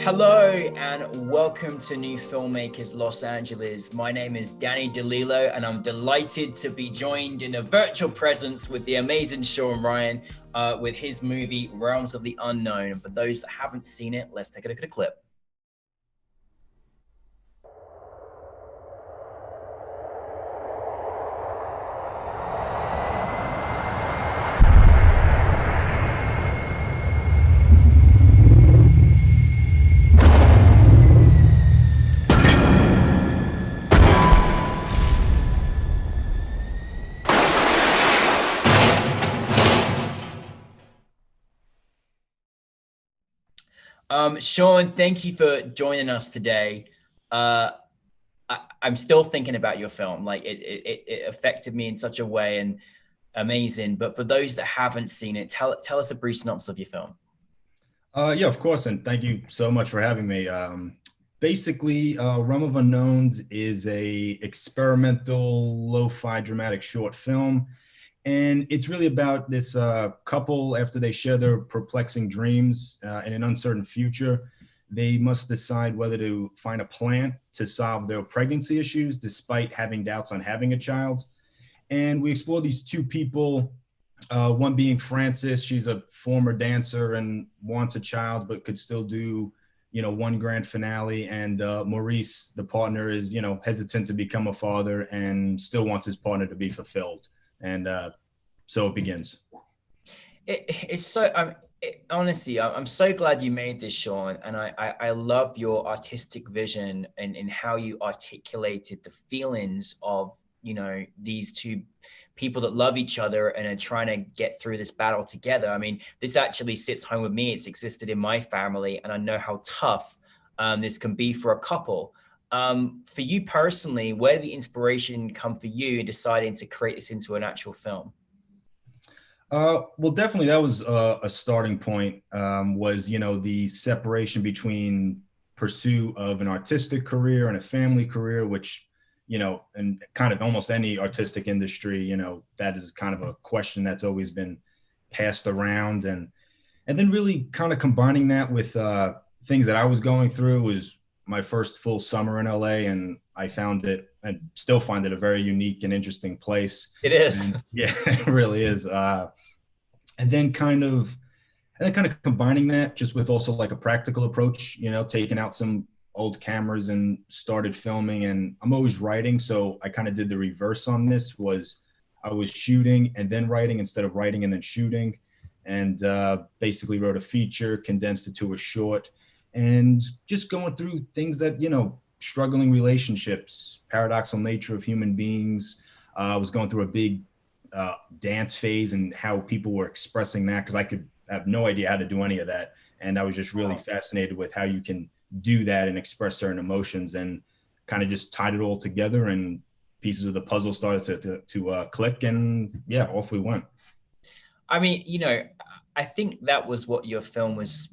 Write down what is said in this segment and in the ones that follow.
Hello and welcome to New Filmmakers Los Angeles. My name is Danny De Lillo and I'm delighted to be joined in a virtual presence with the amazing Sean Ryan with his movie Realms of the Unknown. For those that haven't seen it, let's take a look at a clip. Sean, thank you for joining us today. I'm still thinking about your film. Like it affected me in such a way and amazing. But for those that haven't seen it, tell us a brief synopsis of your film. Yeah, of course, and thank you so much for having me. Basically, Realm of Unknowns is a experimental lo-fi dramatic short film, and it's really about this couple after they share their perplexing dreams in an uncertain future. They must decide whether to find a plan to solve their pregnancy issues despite having doubts on having a child. And we explore these two people, one being Frances. She's a former dancer and wants a child, but could still do, one grand finale. And Maurice, the partner, is, hesitant to become a father and still wants his partner to be fulfilled. And so it begins. It's so, honestly, I'm so glad you made this, Sean. And I love your artistic vision and in how you articulated the feelings of, these two people that love each other and are trying to get through this battle together. I mean, this actually sits home with me. It's existed in my family, and I know how tough this can be for a couple. For you personally, where did the inspiration come for you in deciding to create this into an actual film? Well, definitely that was a starting point, was, the separation between pursuit of an artistic career and a family career, which, and kind of almost any artistic industry, that is kind of a question that's always been passed around. And then really kind of combining that with things that I was going through. Was my first full summer in LA, and I found it and still find it a very unique and interesting place. It is. And, yeah, it really is. And then kind of combining that just with also like a practical approach, taking out some old cameras and started filming. And I'm always writing, so I kind of did the reverse on this. Was I was shooting and then writing instead of writing and then shooting, and basically wrote a feature, condensed it to a short, and just going through things that, struggling relationships, paradoxical nature of human beings. I was going through a big dance phase and how people were expressing that, because I could have no idea how to do any of that. And I was just really fascinated with how you can do that and express certain emotions, and kind of just tied it all together, and pieces of the puzzle started to click, and yeah, off we went. I mean, I think that was what your film was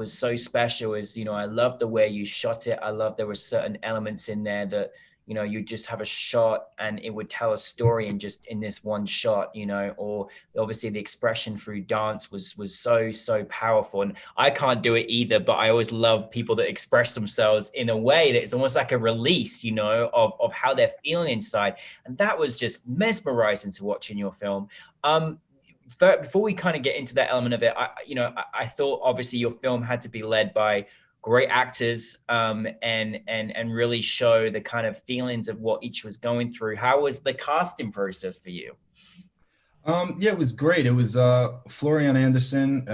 so special is, I love the way you shot it. I love there were certain elements in there that, you just have a shot and it would tell a story in this one shot, or obviously the expression through dance was so powerful. And I can't do it either, but I always love people that express themselves in a way that it's almost like a release, of how they're feeling inside. And that was just mesmerizing to watch in your film. Before we kind of get into that element of it, I thought obviously your film had to be led by great actors, and really show the kind of feelings of what each was going through. How was the casting process for you? Yeah, it was great. It was Florian Anderson,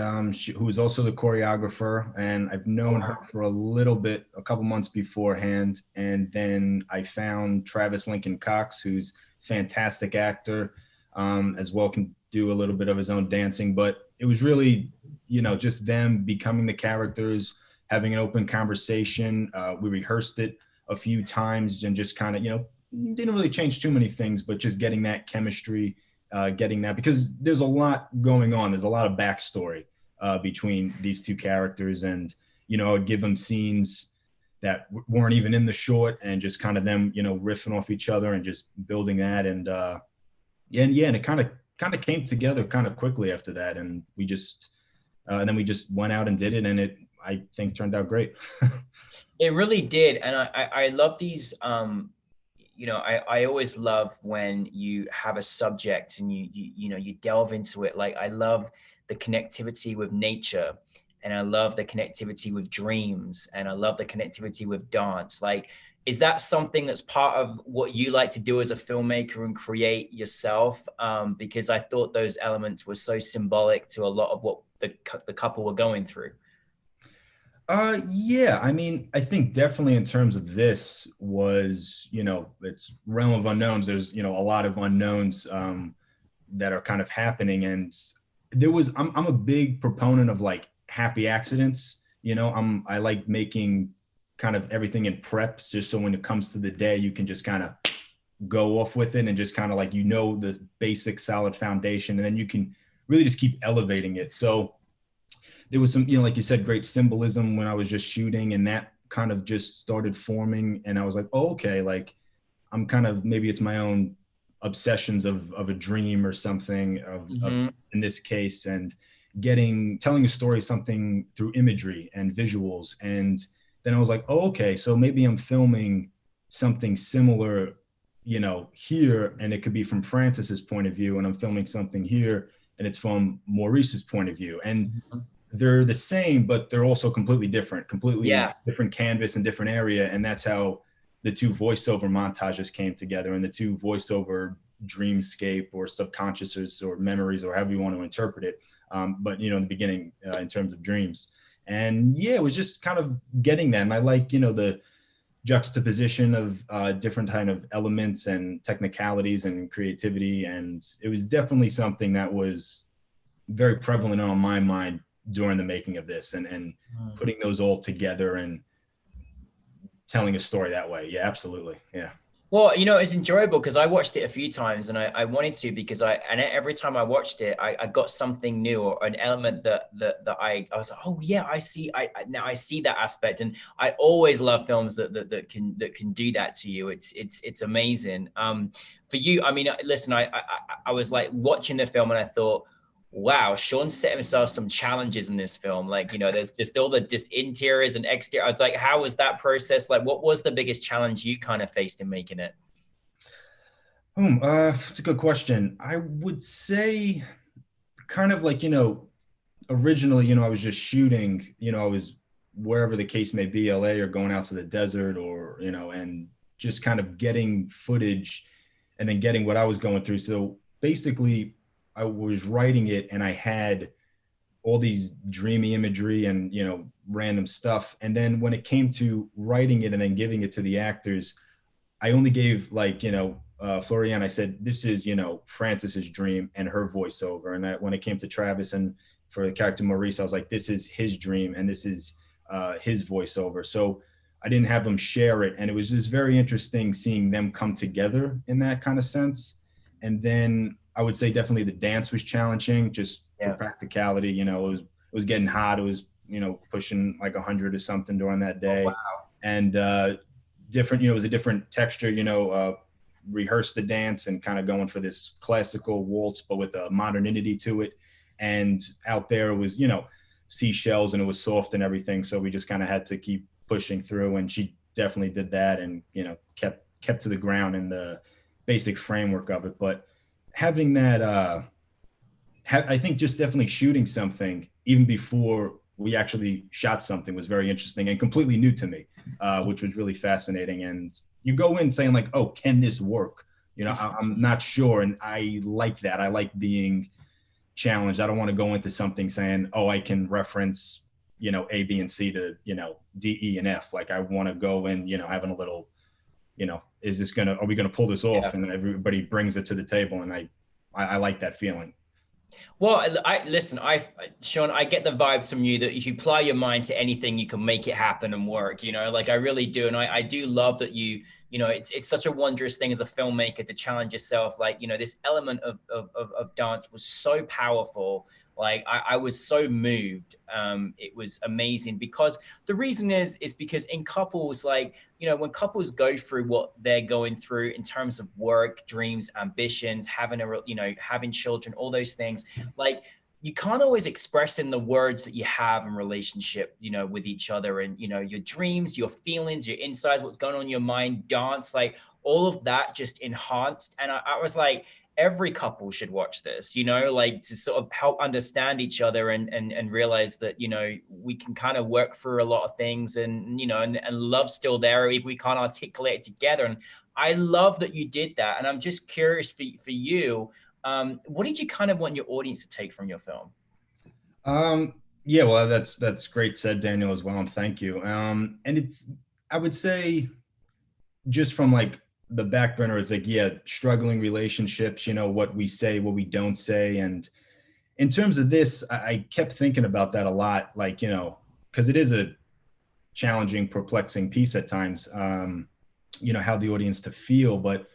who was also the choreographer, and I've known her for a little bit, a couple months beforehand. And then I found Travis Lincoln Cox, who's a fantastic actor, as well, can do a little bit of his own dancing. But it was really, just them becoming the characters, having an open conversation. We rehearsed it a few times and just kind of, didn't really change too many things, but just getting that chemistry, getting that, because there's a lot going on. There's a lot of backstory between these two characters. And, I would give them scenes that weren't even in the short, and just kind of them, riffing off each other and just building that. And it kind of came together kind of quickly after that. And we just, and then we just went out and did it, and it I think turned out great. It really did. And I love these, you know, I always love when you have a subject and you know, you delve into it. Like I love the connectivity with nature, and I love the connectivity with dreams, and I love the connectivity with dance. Like, is that something that's part of what you like to do as a filmmaker and create yourself? Because I thought those elements were so symbolic to a lot of what the couple were going through. Yeah, I mean, I think definitely in terms of this was, you know, it's realm of unknowns. There's, you know, a lot of unknowns that are kind of happening. And I'm a big proponent of like happy accidents. You know, I like making kind of everything in preps just so when it comes to the day, you can just kind of go off with it and just kind of like, you know, this basic solid foundation, and then you can really just keep elevating it. So, there was some, you know, like you said, great symbolism when I was just shooting, and that kind of just started forming. And I was like, oh, okay, like I'm kind of, maybe it's my own obsessions of a dream or something of Mm-hmm. in this case, and telling a story, something through imagery and visuals. And then I was like, oh, okay, so maybe I'm filming something similar, you know, here, and it could be from Francis's point of view, and I'm filming something here and it's from Maurice's point of view. And Mm-hmm. they're the same, but they're also completely Yeah. different canvas and different area. And that's how the two voiceover montages came together, and the two voiceover dreamscape or subconsciouses or memories or however you want to interpret it. But, you know, in the beginning, in terms of dreams. And yeah, it was just kind of getting that. And I like, you know, the juxtaposition of different kind of elements and technicalities and creativity. And it was definitely something that was very prevalent on my mind during the making of this, and putting those all together and telling a story that way. Yeah, absolutely. Yeah. Well, you know, it's enjoyable because I watched it a few times, and I wanted to, because and every time I watched it, I got something new, or an element that I was like, oh yeah, I see, now I see that aspect. And I always love films that can do that to you. It's amazing. For you, I mean, listen, I was like watching the film and I thought, wow, Sean set himself some challenges in this film. Like, you know, there's just all the just interiors and exterior. I was like, how was that process? Like, what was the biggest challenge you kind of faced in making it? It's a good question. I would say kind of like, you know, originally, you know, I was just shooting, you know, I was wherever the case may be, LA or going out to the desert, or, you know, and just kind of getting footage and then getting what I was going through. So basically I was writing it and I had all these dreamy imagery and, you know, random stuff. And then when it came to writing it and then giving it to the actors, I only gave like, you know, Florian, I said, this is, you know, Francis's dream and her voiceover. And that when it came to Travis and for the character Maurice, I was like, this is his dream and this is his voiceover. So I didn't have them share it. And it was just very interesting seeing them come together in that kind of sense. And then I would say definitely the dance was challenging, just for Yeah. practicality. You know, it was getting hot. It was, you know, pushing like 100 or something during that Oh, day. wow. And different, you know, it was a different texture, you know, rehearse the dance and kind of going for this classical waltz, but with a modernity to it. And out there it was, you know, seashells and it was soft and everything. So we just kind of had to keep pushing through, and she definitely did that and, you know, kept to the ground in the basic framework of it. But having that, I think just definitely shooting something even before we actually shot something was very interesting and completely new to me, which was really fascinating. And you go in saying like, oh, can this work? You know, I'm not sure. And I like that. I like being challenged. I don't want to go into something saying, oh, I can reference, you know, A, B, and C to, you know, D, E, and F. Like I want to go in, you know, having a little, you know, are we going to pull this off? Yeah. And then everybody brings it to the table. And I like that feeling. Well, I listen, Sean, I get the vibes from you that if you apply your mind to anything, you can make it happen and work, you know, like I really do. And I do love that you know, it's such a wondrous thing as a filmmaker to challenge yourself. Like, you know, this element of dance was so powerful. Like I was so moved. It was amazing because the reason is because in couples, like, you know, when couples go through what they're going through in terms of work, dreams, ambitions, having you know, having children, all those things, like you can't always express in the words that you have in relationship, with each other, and, your dreams, your feelings, your insides, what's going on in your mind, dance, like all of that just enhanced. And I was like, every couple should watch this, like to sort of help understand each other and realize that, we can kind of work through a lot of things, and, and love's still there if we can't articulate it together. And I love that you did that. And I'm just curious for you, what did you kind of want your audience to take from your film? Yeah, well, that's great said, Daniel, as well, and thank you. And it's, I would say, just from like the back burner, it's like, yeah, struggling relationships, what we say, what we don't say. And in terms of this, I kept thinking about that a lot, like, because it is a challenging, perplexing piece at times, how the audience to feel. But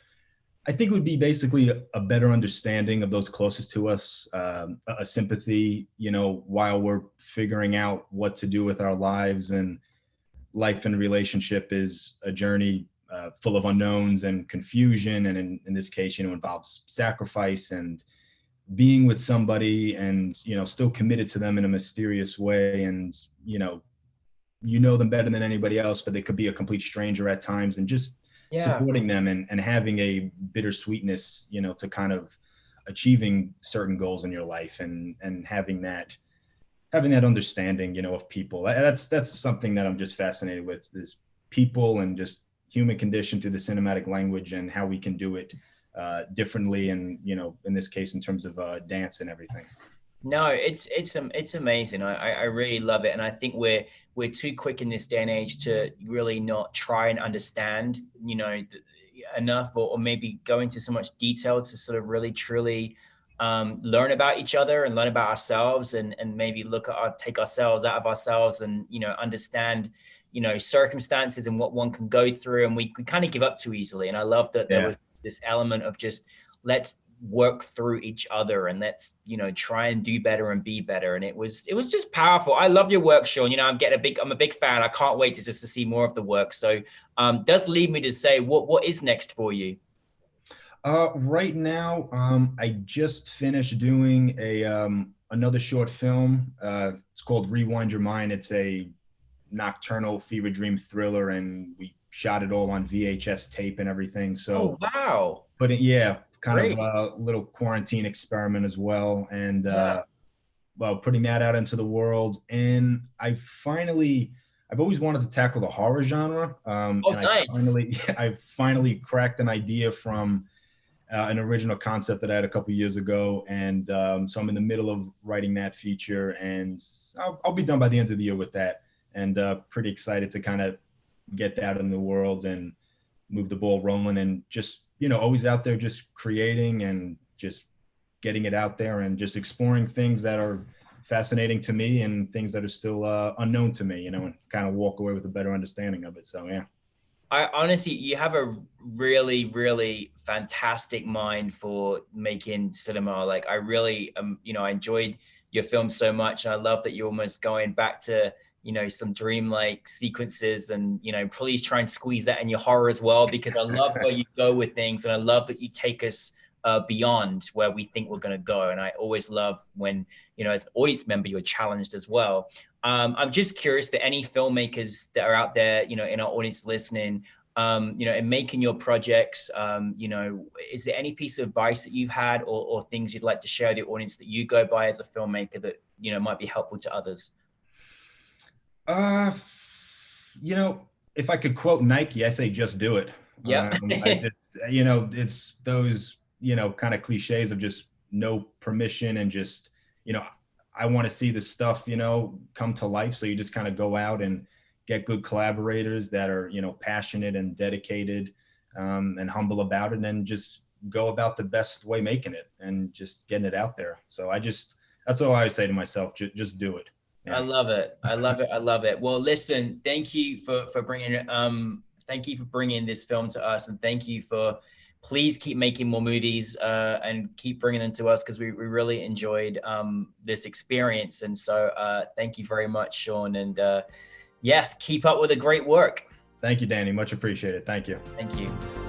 I think it would be basically a better understanding of those closest to us, a sympathy, while we're figuring out what to do with our lives. And life and relationship is a journey full of unknowns and confusion. And in this case, involves sacrifice and being with somebody and, still committed to them in a mysterious way. And, them better than anybody else, but they could be a complete stranger at times, and just supporting them and having a bittersweetness, to kind of achieving certain goals in your life, and having that understanding, of people. That's something that I'm just fascinated with, is people and just human condition through the cinematic language, and how we can do it differently. And, in this case, in terms of dance and everything. No, it's amazing. I really love it. And I think we're too quick in this day and age to really not try and understand, enough, or maybe go into so much detail to sort of really truly learn about each other and learn about ourselves, and maybe take ourselves out of ourselves, and, understand, circumstances and what one can go through. And we kind of give up too easily. And I love that there was this element of just, let's work through each other, and let's, try and do better and be better. And it was just powerful. I love your work, Sean. I'm a big fan. I can't wait to see more of the work. So does lead me to say, what is next for you? Right now, I just finished doing another short film. It's called Rewind Your Mind. It's a nocturnal fever dream thriller, and we shot it all on VHS tape and everything. So, oh, wow. But kind Great. Of a little quarantine experiment as well. And well, putting that out into the world. And I've always wanted to tackle the horror genre. Nice. I finally cracked an idea from an original concept that I had a couple years ago. And so I'm in the middle of writing that feature, and I'll be done by the end of the year with that. And pretty excited to kind of get that in the world and move the ball rolling, and just, always out there just creating and just getting it out there, and just exploring things that are fascinating to me and things that are still unknown to me, and kind of walk away with a better understanding of it. So, yeah. I honestly, you have a really, really fantastic mind for making cinema. Like, I really, I enjoyed your film so much. And I love that you're almost going back to, some dreamlike sequences, and, please try and squeeze that in your horror as well, because I love where you go with things. And I love that you take us beyond where we think we're going to go. And I always love when, as an audience member, you're challenged as well. I'm just curious for any filmmakers that are out there, in our audience listening, in making your projects, is there any piece of advice that you've had, or things you'd like to share with the audience that you go by as a filmmaker that, might be helpful to others? If I could quote Nike, I say, just do it. Yeah. It's those, kind of cliches of just no permission, and just, I want to see this stuff, come to life. So you just kind of go out and get good collaborators that are, passionate and dedicated, and humble about it, and then just go about the best way making it and just getting it out there. So that's all I say to myself, just do it. Yeah. I love it. I love it. I love it. Well, listen, thank you for bringing this film to us, and thank you for, please keep making more movies and keep bringing them to us, because we really enjoyed this experience. And so thank you very much, Sean. And yes, keep up with the great work. Thank you, Danny. Much appreciated. Thank you. Thank you.